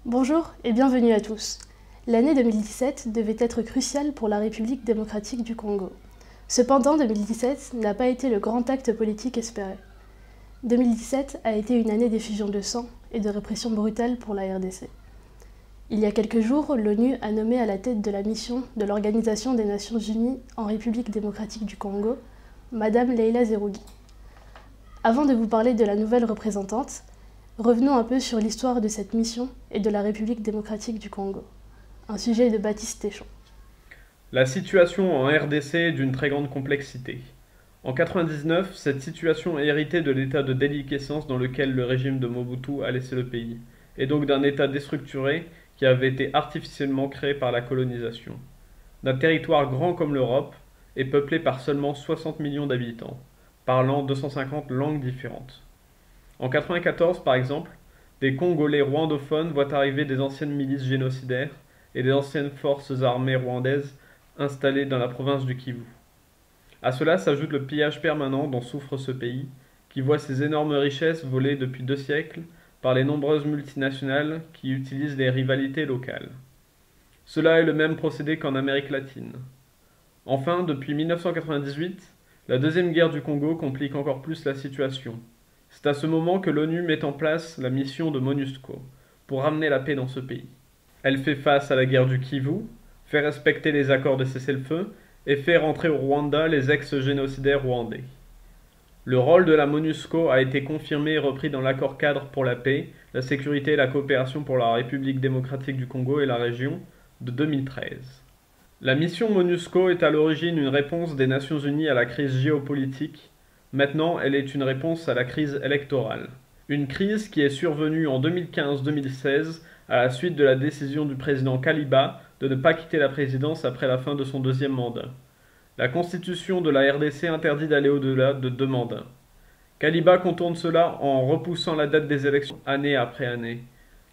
Bonjour et bienvenue à tous. L'année 2017 devait être cruciale pour la République démocratique du Congo. Cependant, 2017 n'a pas été le grand acte politique espéré. 2017 a été une année d'effusion de sang et de répression brutale pour la RDC. Il y a quelques jours, l'ONU a nommé à la tête de la mission de l'Organisation des Nations Unies en République démocratique du Congo, Madame Leila Zerugi. Avant de vous parler de la nouvelle représentante, revenons un peu sur l'histoire de cette mission et de la République démocratique du Congo. Un sujet de Baptiste Téchon. La situation en RDC est d'une très grande complexité. En 1999, cette situation est héritée de l'état de déliquescence dans lequel le régime de Mobutu a laissé le pays, et donc d'un état déstructuré qui avait été artificiellement créé par la colonisation. D'un territoire grand comme l'Europe, et peuplé par seulement 60 millions d'habitants, parlant 250 langues différentes. En 1994, par exemple, des Congolais rwandophones voient arriver des anciennes milices génocidaires et des anciennes forces armées rwandaises installées dans la province du Kivu. À cela s'ajoute le pillage permanent dont souffre ce pays, qui voit ses énormes richesses volées depuis 2 siècles par les nombreuses multinationales qui utilisent les rivalités locales. Cela est le même procédé qu'en Amérique latine. Enfin, depuis 1998, la deuxième guerre du Congo complique encore plus la situation. C'est à ce moment que l'ONU met en place la mission de MONUSCO, pour ramener la paix dans ce pays. Elle fait face à la guerre du Kivu, fait respecter les accords de cessez-le-feu et fait rentrer au Rwanda les ex-génocidaires rwandais. Le rôle de la MONUSCO a été confirmé et repris dans l'accord cadre pour la paix, la sécurité et la coopération pour la République démocratique du Congo et la région de 2013. La mission MONUSCO est à l'origine une réponse des Nations Unies à la crise géopolitique. Maintenant, elle est une réponse à la crise électorale. Une crise qui est survenue en 2015-2016 à la suite de la décision du président Kaliba de ne pas quitter la présidence après la fin de son 2e mandat. La constitution de la RDC interdit d'aller au-delà de 2 mandats. Kaliba contourne cela en repoussant la date des élections année après année.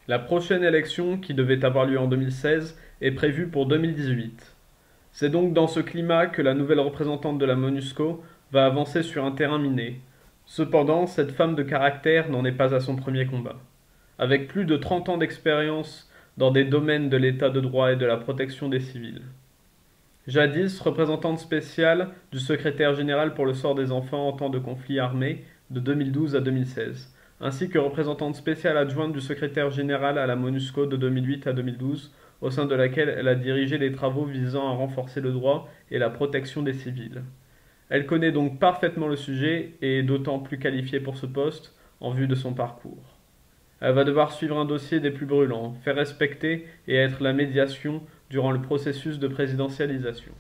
La prochaine élection, qui devait avoir lieu en 2016, est prévue pour 2018. C'est donc dans ce climat que la nouvelle représentante de la MONUSCO va avancer sur un terrain miné. Cependant, cette femme de caractère n'en est pas à son premier combat. Avec plus de 30 ans d'expérience dans des domaines de l'état de droit et de la protection des civils. Jadis représentante spéciale du secrétaire général pour le sort des enfants en temps de conflit armé de 2012 à 2016, ainsi que représentante spéciale adjointe du secrétaire général à la MONUSCO de 2008 à 2012, au sein de laquelle elle a dirigé les travaux visant à renforcer le droit et la protection des civils. Elle connaît donc parfaitement le sujet et est d'autant plus qualifiée pour ce poste en vue de son parcours. Elle va devoir suivre un dossier des plus brûlants, faire respecter et être la médiation durant le processus de présidentialisation.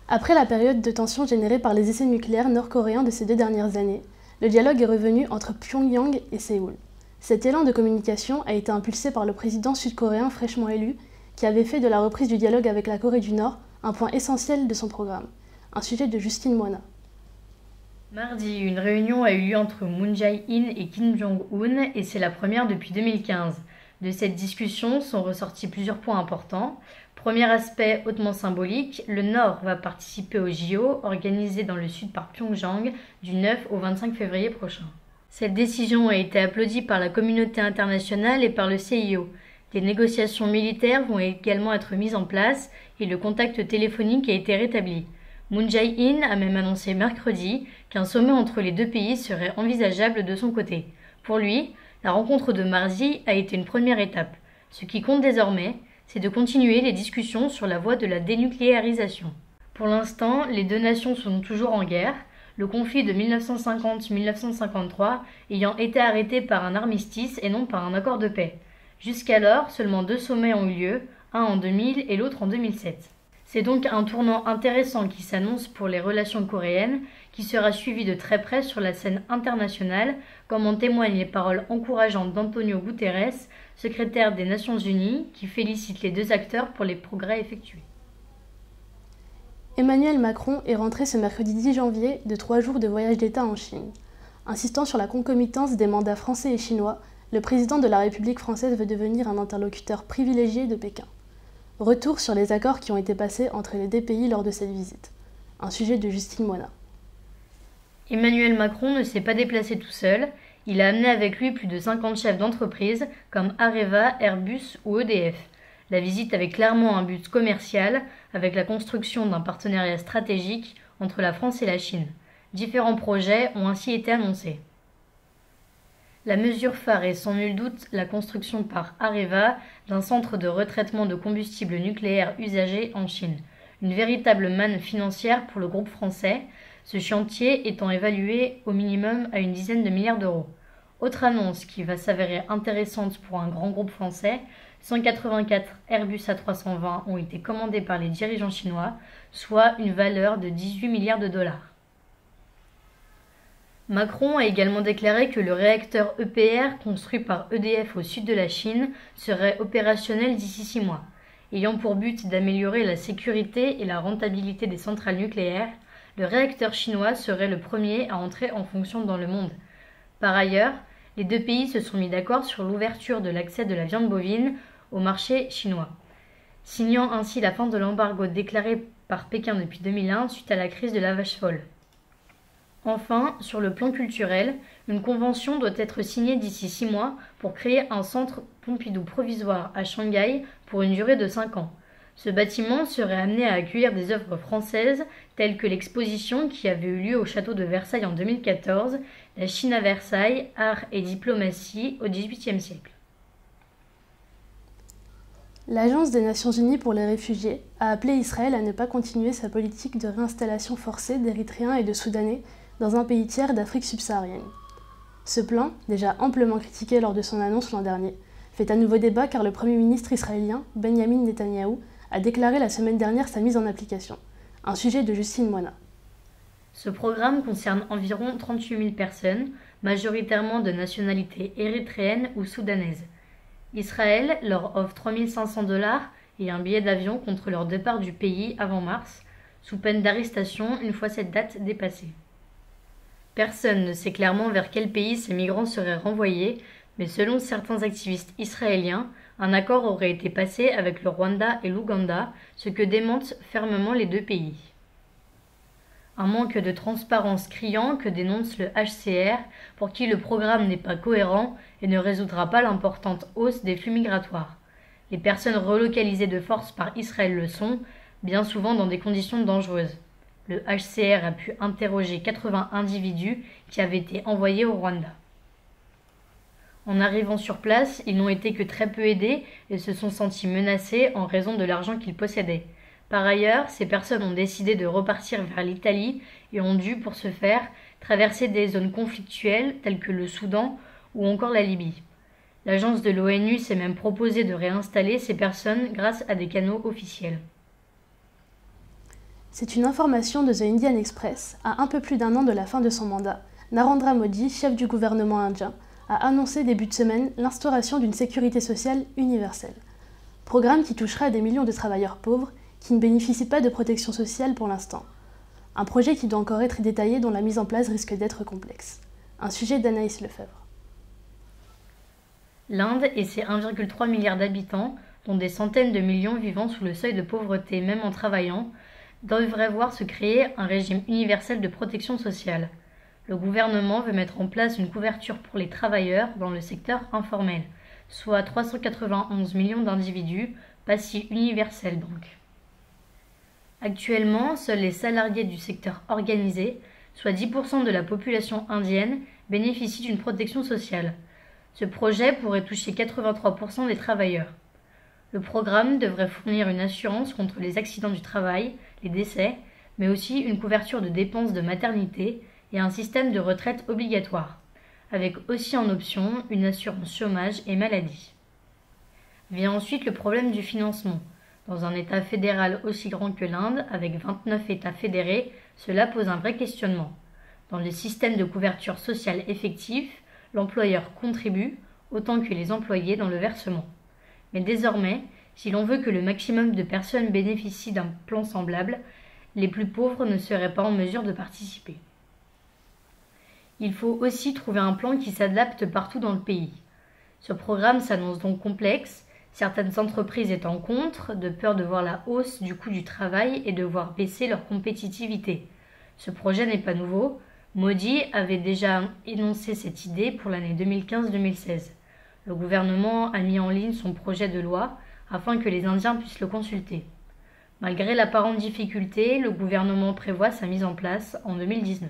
Après la période de tension générée par les essais nucléaires nord-coréens de ces 2 dernières années, le dialogue est revenu entre Pyongyang et Séoul. Cet élan de communication a été impulsé par le président sud-coréen fraîchement élu, qui avait fait de la reprise du dialogue avec la Corée du Nord un point essentiel de son programme. Un sujet de Justine Moina. Mardi, une réunion a eu lieu entre Moon Jae-in et Kim Jong-un et c'est la première depuis 2015. De cette discussion sont ressortis plusieurs points importants. Premier aspect hautement symbolique, le Nord va participer aux JO organisés dans le Sud par Pyongyang du 9 au 25 février prochain. Cette décision a été applaudie par la communauté internationale et par le CIO. Des négociations militaires vont également être mises en place et le contact téléphonique a été rétabli. Moon Jae-in a même annoncé mercredi qu'un sommet entre les 2 pays serait envisageable de son côté. Pour lui, la rencontre de mardi a été une première étape. Ce qui compte désormais, c'est de continuer les discussions sur la voie de la dénucléarisation. Pour l'instant, les 2 nations sont toujours en guerre, le conflit de 1950-1953 ayant été arrêté par un armistice et non par un accord de paix. Jusqu'alors, seulement 2 sommets ont eu lieu, un en 2000 et l'autre en 2007. C'est donc un tournant intéressant qui s'annonce pour les relations coréennes, qui sera suivi de très près sur la scène internationale, comme en témoignent les paroles encourageantes d'Antonio Guterres, secrétaire des Nations Unies, qui félicite les 2 acteurs pour les progrès effectués. Emmanuel Macron est rentré ce mercredi 10 janvier de 3 jours de voyage d'État en Chine. Insistant sur la concomitance des mandats français et chinois, le président de la République française veut devenir un interlocuteur privilégié de Pékin. Retour sur les accords qui ont été passés entre les 2 pays lors de cette visite. Un sujet de Justine Moina. Emmanuel Macron ne s'est pas déplacé tout seul. Il a amené avec lui plus de 50 chefs d'entreprise comme Areva, Airbus ou EDF. La visite avait clairement un but commercial, avec la construction d'un partenariat stratégique entre la France et la Chine. Différents projets ont ainsi été annoncés. La mesure phare est sans nul doute la construction par Areva d'un centre de retraitement de combustibles nucléaires usagés en Chine. Une véritable manne financière pour le groupe français, ce chantier étant évalué au minimum à une dizaine de milliards d'euros. Autre annonce qui va s'avérer intéressante pour un grand groupe français, 184 Airbus A320 ont été commandés par les dirigeants chinois, soit une valeur de 18 milliards de dollars. Macron a également déclaré que le réacteur EPR construit par EDF au sud de la Chine serait opérationnel d'ici 6 mois. Ayant pour but d'améliorer la sécurité et la rentabilité des centrales nucléaires, le réacteur chinois serait le premier à entrer en fonction dans le monde. Par ailleurs, les deux pays se sont mis d'accord sur l'ouverture de l'accès de la viande bovine au marché chinois, signant ainsi la fin de l'embargo déclaré par Pékin depuis 2001 suite à la crise de la vache folle. Enfin, sur le plan culturel, une convention doit être signée d'ici 6 mois pour créer un centre Pompidou provisoire à Shanghai pour une durée de 5 ans. Ce bâtiment serait amené à accueillir des œuvres françaises telles que l'exposition qui avait eu lieu au château de Versailles en 2014, La Chine à Versailles, art et diplomatie au XVIIIe siècle. L'Agence des Nations Unies pour les réfugiés a appelé Israël à ne pas continuer sa politique de réinstallation forcée d'Érythréens et de Soudanais dans un pays tiers d'Afrique subsaharienne. Ce plan, déjà amplement critiqué lors de son annonce l'an dernier, fait à nouveau débat car le Premier ministre israélien, Benjamin Netanyahou, a déclaré la semaine dernière sa mise en application. Un sujet de Justine Moina. Ce programme concerne environ 38 000 personnes, majoritairement de nationalité érythréenne ou soudanaise. Israël leur offre 3 500 $ et un billet d'avion contre leur départ du pays avant mars, sous peine d'arrestation une fois cette date dépassée. Personne ne sait clairement vers quel pays ces migrants seraient renvoyés, mais selon certains activistes israéliens, un accord aurait été passé avec le Rwanda et l'Ouganda, ce que démentent fermement les deux pays. Un manque de transparence criant que dénonce le HCR, pour qui le programme n'est pas cohérent et ne résoudra pas l'importante hausse des flux migratoires. Les personnes relocalisées de force par Israël le sont, bien souvent dans des conditions dangereuses. Le HCR a pu interroger 80 individus qui avaient été envoyés au Rwanda. En arrivant sur place, ils n'ont été que très peu aidés et se sont sentis menacés en raison de l'argent qu'ils possédaient. Par ailleurs, ces personnes ont décidé de repartir vers l'Italie et ont dû, pour ce faire, traverser des zones conflictuelles telles que le Soudan ou encore la Libye. L'agence de l'ONU s'est même proposée de réinstaller ces personnes grâce à des canaux officiels. C'est une information de The Indian Express. À un peu plus d'1 an de la fin de son mandat, Narendra Modi, chef du gouvernement indien, a annoncé début de semaine l'instauration d'une sécurité sociale universelle. Programme qui touchera des millions de travailleurs pauvres qui ne bénéficient pas de protection sociale pour l'instant. Un projet qui doit encore être détaillé dont la mise en place risque d'être complexe. Un sujet d'Anaïs Lefebvre. L'Inde et ses 1,3 milliard d'habitants, dont des centaines de millions vivant sous le seuil de pauvreté même en travaillant, devrait voir se créer un régime universel de protection sociale. Le gouvernement veut mettre en place une couverture pour les travailleurs dans le secteur informel, soit 391 millions d'individus, pas si universel donc. Actuellement, seuls les salariés du secteur organisé, soit 10% de la population indienne, bénéficient d'une protection sociale. Ce projet pourrait toucher 83% des travailleurs. Le programme devrait fournir une assurance contre les accidents du travail, les décès, mais aussi une couverture de dépenses de maternité et un système de retraite obligatoire, avec aussi en option une assurance chômage et maladie. Vient ensuite le problème du financement. Dans un État fédéral aussi grand que l'Inde, avec 29 États fédérés, cela pose un vrai questionnement. Dans le système de couverture sociale effectif, l'employeur contribue autant que les employés dans le versement. Mais désormais, si l'on veut que le maximum de personnes bénéficient d'un plan semblable, les plus pauvres ne seraient pas en mesure de participer. Il faut aussi trouver un plan qui s'adapte partout dans le pays. Ce programme s'annonce donc complexe, certaines entreprises étant contre, de peur de voir la hausse du coût du travail et de voir baisser leur compétitivité. Ce projet n'est pas nouveau. Modi avait déjà énoncé cette idée pour l'année 2015-2016. Le gouvernement a mis en ligne son projet de loi afin que les Indiens puissent le consulter. Malgré l'apparente difficulté, le gouvernement prévoit sa mise en place en 2019.